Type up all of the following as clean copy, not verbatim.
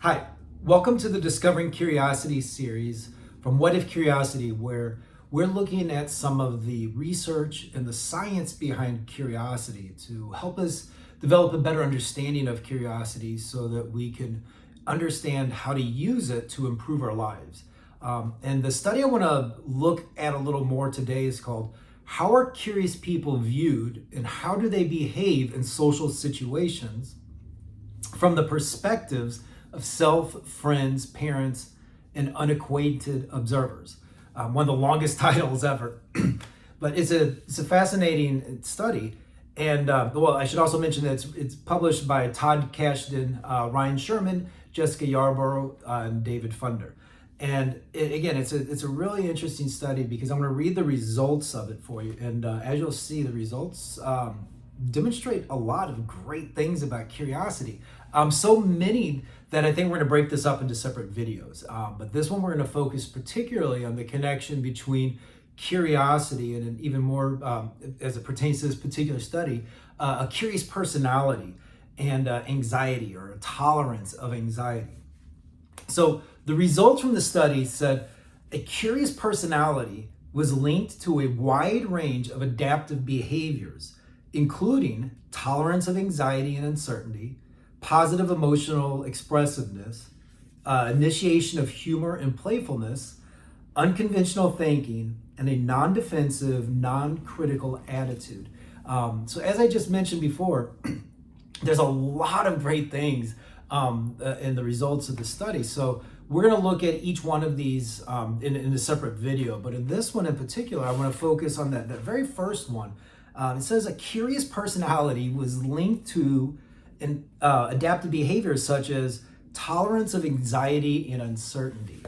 Hi, welcome to the Discovering Curiosity series from What If Curiosity, where we're looking at some of the research and the science behind curiosity to help us develop a better understanding of curiosity so that we can understand how to use it to improve our lives. And the study I want to look at a little more today is called How Are Curious People Viewed and How Do They Behave in Social Situations from the Perspectives of self, friends, parents, and unacquainted observers. One of the longest titles ever, but it's a fascinating study. And well, I should also mention that it's published by Todd Kashdan, Ryan Sherman, Jessica Yarborough, and David Funder. And again, it's a really interesting study because I'm going to read the results of it for you. And as you'll see, the results demonstrate a lot of great things about curiosity. So many that I think we're going to break this up into separate videos. But this one we're going to focus particularly on the connection between curiosity and even more as it pertains to this particular study, a curious personality and anxiety or a tolerance of anxiety. So the results from the study said a curious personality was linked to a wide range of adaptive behaviors, including tolerance of anxiety and uncertainty, positive emotional expressiveness, initiation of humor and playfulness, unconventional thinking, and a non-defensive, non-critical attitude. So as I just mentioned before, there's a lot of great things in the results of the study. So we're going to look at each one of these in a separate video. But in this one in particular, I want to focus on that very first one. It says a curious personality was linked to adaptive behaviors such as tolerance of anxiety and uncertainty.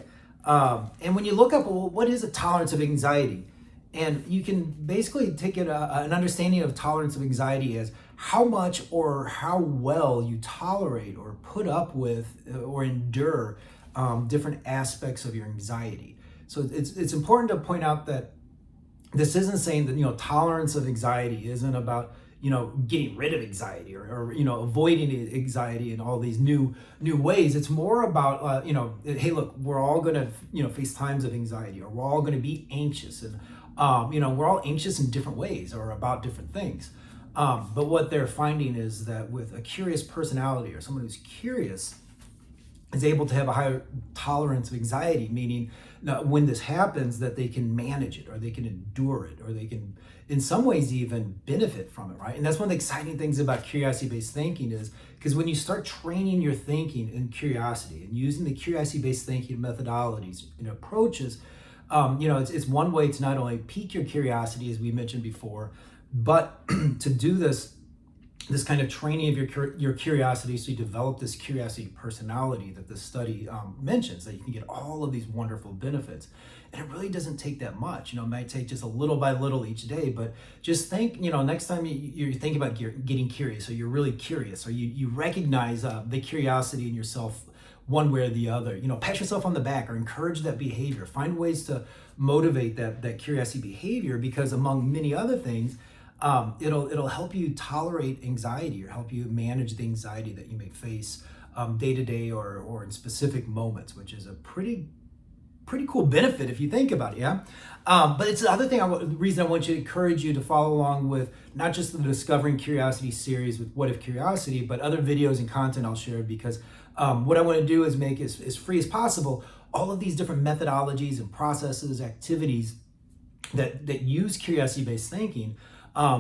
And when you look up, well, what is a tolerance of anxiety? And you can basically take it an understanding of tolerance of anxiety as how much or how well you tolerate or put up with or endure different aspects of your anxiety. So it's important to point out that this isn't saying that, tolerance of anxiety isn't about, getting rid of anxiety or avoiding anxiety in all these new ways. It's more about, hey, look, we're all going to, face times of anxiety, or we're all going to be anxious, and, we're all anxious in different ways or about different things. But what they're finding is that with a curious personality or someone who's curious is able to have a higher tolerance of anxiety, meaning when this happens that they can manage it or they can endure it or they can in some ways even benefit from it, right? And that's one of the exciting things about curiosity-based thinking is because when you start training your thinking in curiosity and using the curiosity-based thinking methodologies and approaches, it's one way to not only pique your curiosity, as we mentioned before, but to do this kind of training of your curiosity, so you develop this curiosity personality that this study mentions, that you can get all of these wonderful benefits. And it really doesn't take that much. It might take just a little by little each day, but just think, next time you're thinking about getting curious, or you're really curious, or you recognize the curiosity in yourself one way or the other, pat yourself on the back or encourage that behavior. Find ways to motivate that curiosity behavior, because among many other things, it'll help you tolerate anxiety or help you manage the anxiety that you may face day to day or in specific moments, which is a pretty cool benefit if you think about it, yeah? But it's the other thing, the reason I want to encourage you to follow along with not just the Discovering Curiosity series with What If Curiosity, but other videos and content I'll share, because what I want to do is make as free as possible all of these different methodologies and processes, activities that use curiosity-based thinking,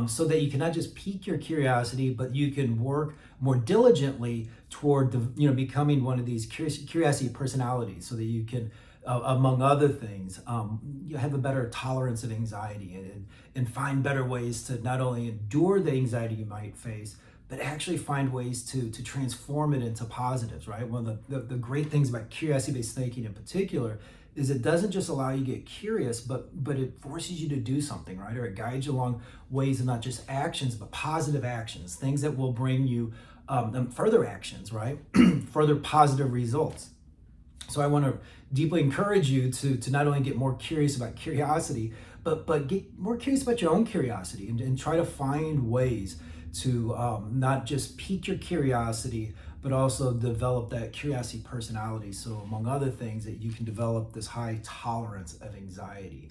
so that you can not just pique your curiosity, but you can work more diligently toward becoming one of these curiosity personalities, so that you can, among other things, you have a better tolerance of anxiety and find better ways to not only endure the anxiety you might face, but actually find ways to transform it into positives, right? One of the great things about curiosity-based thinking in particular is it doesn't just allow you to get curious, but it forces you to do something, right? Or it guides you along ways of not just actions, but positive actions, things that will bring you further actions, right? Further positive results. So I want to deeply encourage you to not only get more curious about curiosity, but get more curious about your own curiosity and try to find ways to not just pique your curiosity, but also develop that curiosity personality. So among other things, that you can develop this high tolerance of anxiety.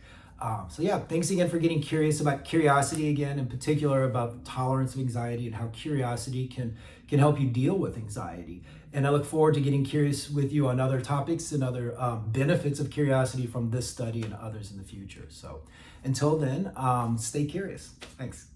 So yeah, thanks again for getting curious about curiosity again, in particular about tolerance of anxiety and how curiosity can help you deal with anxiety. And I look forward to getting curious with you on other topics and other benefits of curiosity from this study and others in the future. So until then, stay curious. Thanks.